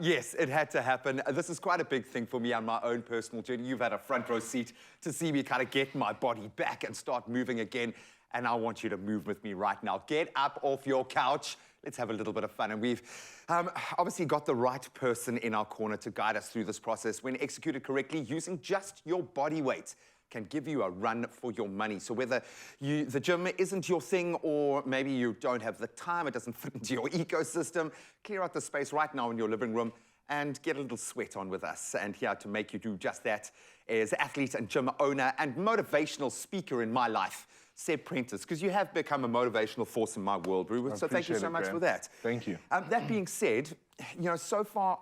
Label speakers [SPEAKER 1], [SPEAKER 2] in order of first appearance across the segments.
[SPEAKER 1] Yes, it had to happen. This is quite a big thing for me on my own personal journey. You've had a front row seat to see me kind of get my body back and start moving again. And I want you to move with me right now. Get up off your couch. Let's have a little bit of fun. And we've obviously got the right person in our corner to guide us through this process. When executed correctly, using just your body weight can give you a run for your money. So whether the gym isn't your thing, or maybe you don't have the time, it doesn't fit into your ecosystem, clear out the space right now in your living room and get a little sweat on with us. And here to make you do just that is athlete and gym owner and motivational speaker in my life, Seb Prentice, because you have become a motivational force in my world, Ruben. So thank you so much for that.
[SPEAKER 2] Thank you.
[SPEAKER 1] That being said, you know, so far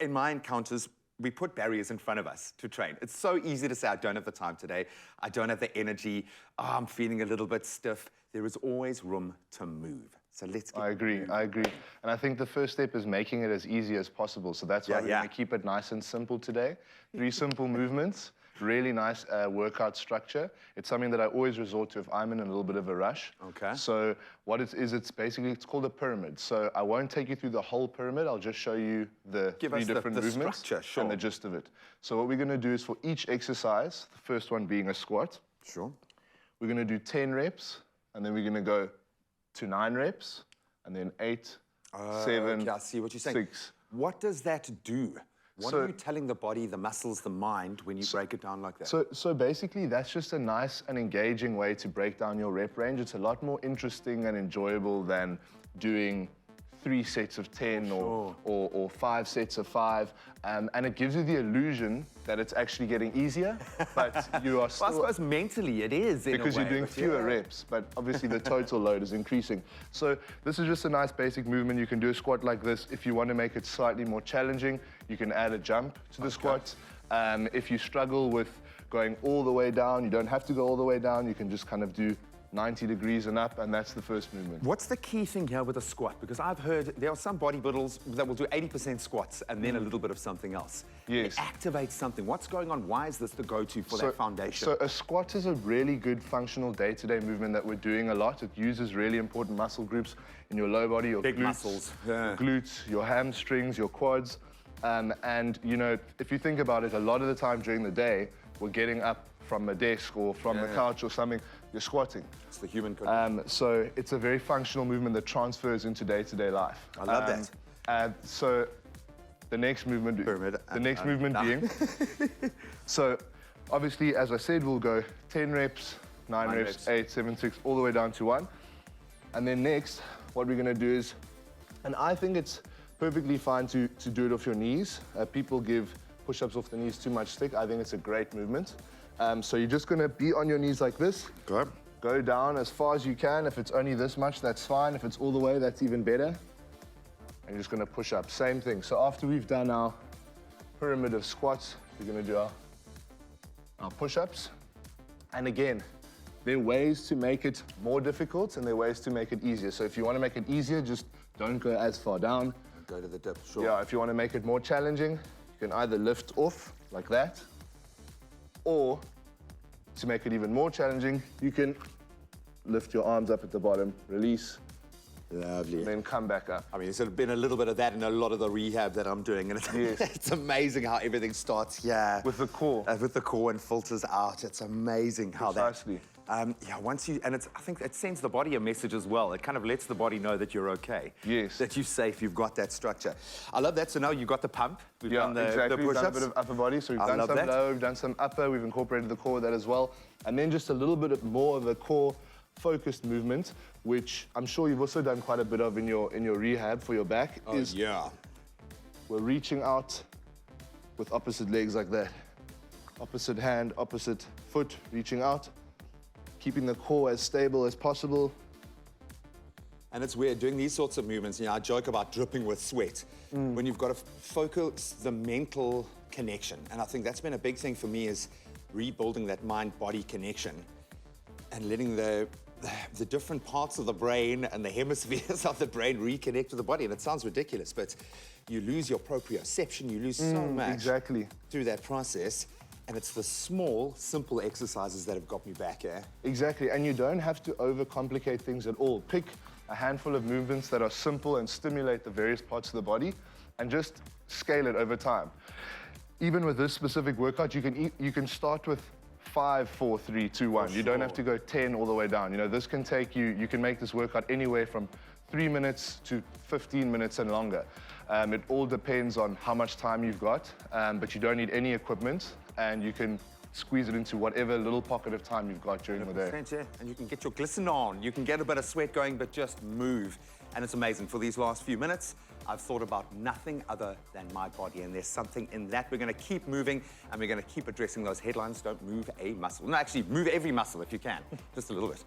[SPEAKER 1] in my encounters, we put barriers in front of us to train. It's so easy to say, I don't have the time today. I don't have the energy. Oh, I'm feeling a little bit stiff. There is always room to move. So let's get
[SPEAKER 2] I agree. And I think the first step is making it as easy as possible. So that's why we're going to keep it nice and simple today. 3 simple movements, really nice workout structure. It's something that I always resort to if I'm in a little bit of a rush.
[SPEAKER 1] Okay.
[SPEAKER 2] So what it is, it's called a pyramid. So I won't take you through the whole pyramid. I'll just show you the 3 different movements
[SPEAKER 1] structure,
[SPEAKER 2] and the gist of it. So what we're going to do is for each exercise, the first one being a squat.
[SPEAKER 1] Sure.
[SPEAKER 2] We're going to do 10 reps, and then we're going to go to 9 reps, and then 8, 7,
[SPEAKER 1] okay, I see what you're saying.
[SPEAKER 2] 6.
[SPEAKER 1] What does that do? What are you telling the body, the muscles, the mind when you break it down like that?
[SPEAKER 2] So basically, that's just a nice and engaging way to break down your rep range. It's a lot more interesting and enjoyable than doing 3 sets of 10 or 5 sets of 5. And it gives you the illusion that it's actually getting easier, but you are still...
[SPEAKER 1] Well, I suppose mentally it is,
[SPEAKER 2] because you're doing fewer reps, but obviously the total load is increasing. So this is just a nice basic movement. You can do a squat like this. If you want to make it slightly more challenging, you can add a jump to the squat. If you struggle with going all the way down, you don't have to go all the way down. You can just kind of do 90 degrees and up, and that's the first movement.
[SPEAKER 1] What's the key thing here with a squat? Because I've heard there are some bodybuilders that will do 80% squats and then a little bit of something else.
[SPEAKER 2] Yes.
[SPEAKER 1] It activates something. What's going on? Why is this the go-to for that foundation?
[SPEAKER 2] So a squat is a really good functional day-to-day movement that we're doing a lot. It uses really important muscle groups in your lower body, your
[SPEAKER 1] big
[SPEAKER 2] glutes,
[SPEAKER 1] muscles,
[SPEAKER 2] your glutes, your hamstrings, your quads. And you know, if you think about it, a lot of the time during the day, we're getting up from a desk or from the couch or something, you're squatting.
[SPEAKER 1] It's the human condition.
[SPEAKER 2] So it's a very functional movement that transfers into day-to-day life.
[SPEAKER 1] I love that.
[SPEAKER 2] So the next movement, being, so obviously, as I said, we'll go 10 reps, 9 reps, 8, 7, 6, all the way down to 1. And then next, what we're gonna do is, and I think it's perfectly fine to do it off your knees. People give push-ups off the knees too much stick. I think it's a great movement. So you're just gonna be on your knees like this.
[SPEAKER 1] Good.
[SPEAKER 2] Go down as far as you can. If it's only this much, that's fine. If it's all the way, that's even better. And you're just gonna push up, same thing. So after we've done our pyramid of squats, we're gonna do our push-ups. And again, there are ways to make it more difficult and there are ways to make it easier. So if you wanna make it easier, just don't go as far down.
[SPEAKER 1] Go to the dip, sure.
[SPEAKER 2] Yeah, if you wanna make it more challenging, you can either lift off like that, or to make it even more challenging, you can lift your arms up at the bottom, release,
[SPEAKER 1] lovely,
[SPEAKER 2] and then come back up.
[SPEAKER 1] I mean, there's been a little bit of that in a lot of the rehab that I'm doing, and it's amazing how everything starts here.
[SPEAKER 2] With the core.
[SPEAKER 1] With the core and filters out. It's amazing how
[SPEAKER 2] Precisely.
[SPEAKER 1] Yeah, once you, and I think it sends the body a message as well. It kind of lets the body know that you're okay.
[SPEAKER 2] Yes.
[SPEAKER 1] That you're safe, you've got that structure. I love that. So now you've got the pump. We've done the
[SPEAKER 2] exactly. We've
[SPEAKER 1] push-ups.
[SPEAKER 2] done a bit of upper body, so we've done some lower, we've done some upper, we've incorporated the core with that as well. And then just a little bit more of a core focused movement, which I'm sure you've also done quite a bit of in your rehab for your back. We're reaching out with opposite legs like that. Opposite hand, opposite foot, reaching out. Keeping the core as stable as possible.
[SPEAKER 1] And it's weird, doing these sorts of movements, you know, I joke about dripping with sweat, when you've got to focus the mental connection. And I think that's been a big thing for me, is rebuilding that mind-body connection and letting the different parts of the brain and the hemispheres of the brain reconnect with the body. And it sounds ridiculous, but you lose your proprioception, you lose so much through that process. And it's the small, simple exercises that have got me back here.
[SPEAKER 2] Exactly, and you don't have to overcomplicate things at all. Pick a handful of movements that are simple and stimulate the various parts of the body, and just scale it over time. Even with this specific workout, you can start with 5, 4, 3, 2, 1. You don't have to go 10 all the way down. You know, this can take you can make this workout anywhere from 3 minutes to 15 minutes and longer. It all depends on how much time you've got, but you don't need any equipment, and you can squeeze it into whatever little pocket of time you've got during the day.
[SPEAKER 1] Yeah. And you can get your glycerin on. You can get a bit of sweat going, but just move. And it's amazing. For these last few minutes, I've thought about nothing other than my body, and there's something in that. We're going to keep moving, and we're going to keep addressing those headlines. Don't move a muscle. No, actually, move every muscle if you can, just a little bit.